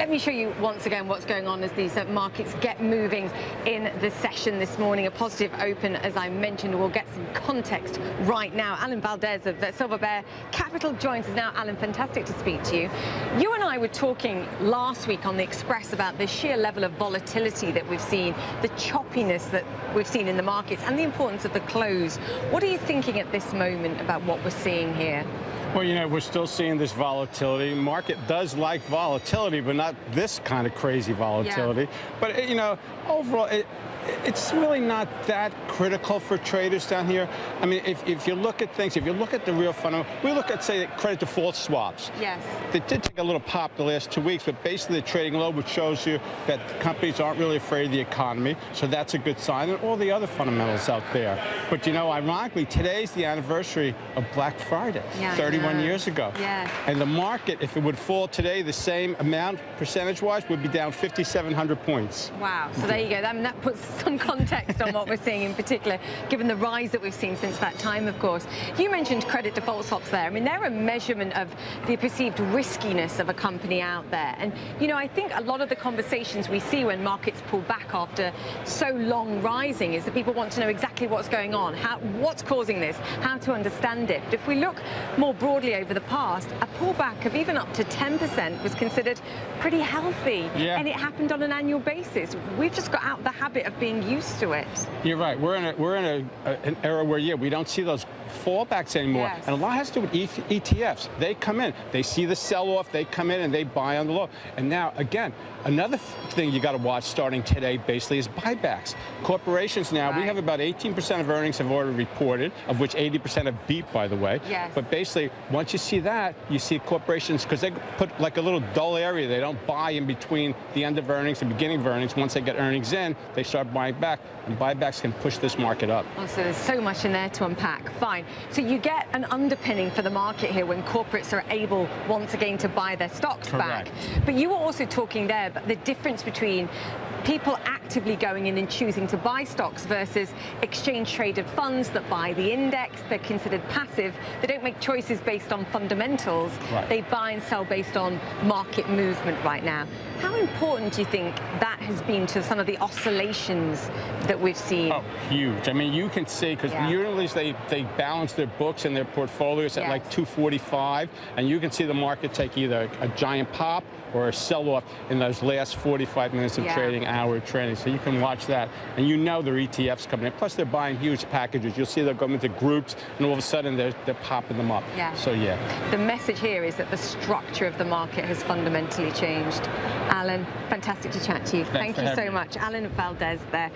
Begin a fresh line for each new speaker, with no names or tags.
let me show you once again what's going on as these markets get moving in the session this morning. A positive open, as I mentioned. We'll get some context right now. Alan Valdes of Silverbear Capital joins us now. Alan, fantastic to speak to you. You and I were talking last week on the Express about the sheer level of volatility that we've seen, the choppiness that we've seen in the markets, and the importance of the close. What are you thinking at this moment about what we're seeing here?
Well, you know, we're still seeing this volatility. Market does like volatility, but not this kind of crazy volatility. Yeah. But, you know, overall, it's really not that critical for traders down here. I mean, if you look at things, if you look at the real fundamental, we look at, say, credit default swaps.
Yes.
They did take a little pop the last 2 weeks, but basically they're trading low, which shows you that companies aren't really afraid of the economy. So that's a good sign, and all the other fundamentals out there. But, you know, ironically, today's the anniversary of Black Friday, 31 years ago.
Yes.
And the market, if it would fall today the same amount, percentage-wise, would be down 5,700 points.
Wow. So there you go. I mean, that puts some context on what we're seeing in particular, given the rise that we've seen since that time, of course. You mentioned credit default swaps there. I mean, they're a measurement of the perceived riskiness of a company out there. And, you know, I think a lot of the conversations we see when markets pull back after so long rising is that people want to know exactly what's going on, what's causing this, how to understand it. But if we look more broadly over the past, a pullback of even up to 10% was considered pretty healthy.
Yeah.
And it happened on an annual basis. We've just got out of the habit of being used to it.
You're right. We're in an era where, yeah, we don't see those fallbacks anymore.
Yes.
And a lot has to do with ETFs. They come in, they see the sell-off, they come in and they buy on the low. And now, again, another thing you got to watch starting today, basically, is buybacks. Corporations now, we have about 18% of earnings have already reported, of which 80% have beat, by the way.
Yes.
But basically, once you see that, you see corporations, because they put like a little dull area. They don't buy in between the end of earnings and beginning of earnings. Once they get earnings in, they start buying back, and buybacks can push this market up.
Oh, so there's so much in there to unpack. Fine. So you get an underpinning for the market here when corporates are able, once again, to buy their stocks back. But you were also talking there about the difference between people actively going in and choosing to buy stocks versus exchange-traded funds that buy the index. They're considered passive. They don't make choices based on fundamentals. Right. They buy and sell based on market movement right now. How important do you think that has been to some of the oscillations that we've seen? Oh,
huge. I mean, you can see, because usually they balance their books and their portfolios at like 245, and you can see the market take either a giant pop or a sell-off in those last 45 minutes of trading, hour trading. So you can watch that, and you know their ETFs coming in. Plus, they're buying huge packages. You'll see they'll go into groups, and all of a sudden, they're popping them up. Yeah. So, yeah.
The message here is that the structure of the market has fundamentally changed. Alan, fantastic to chat to you. Thank you so much. Alan Valdes there.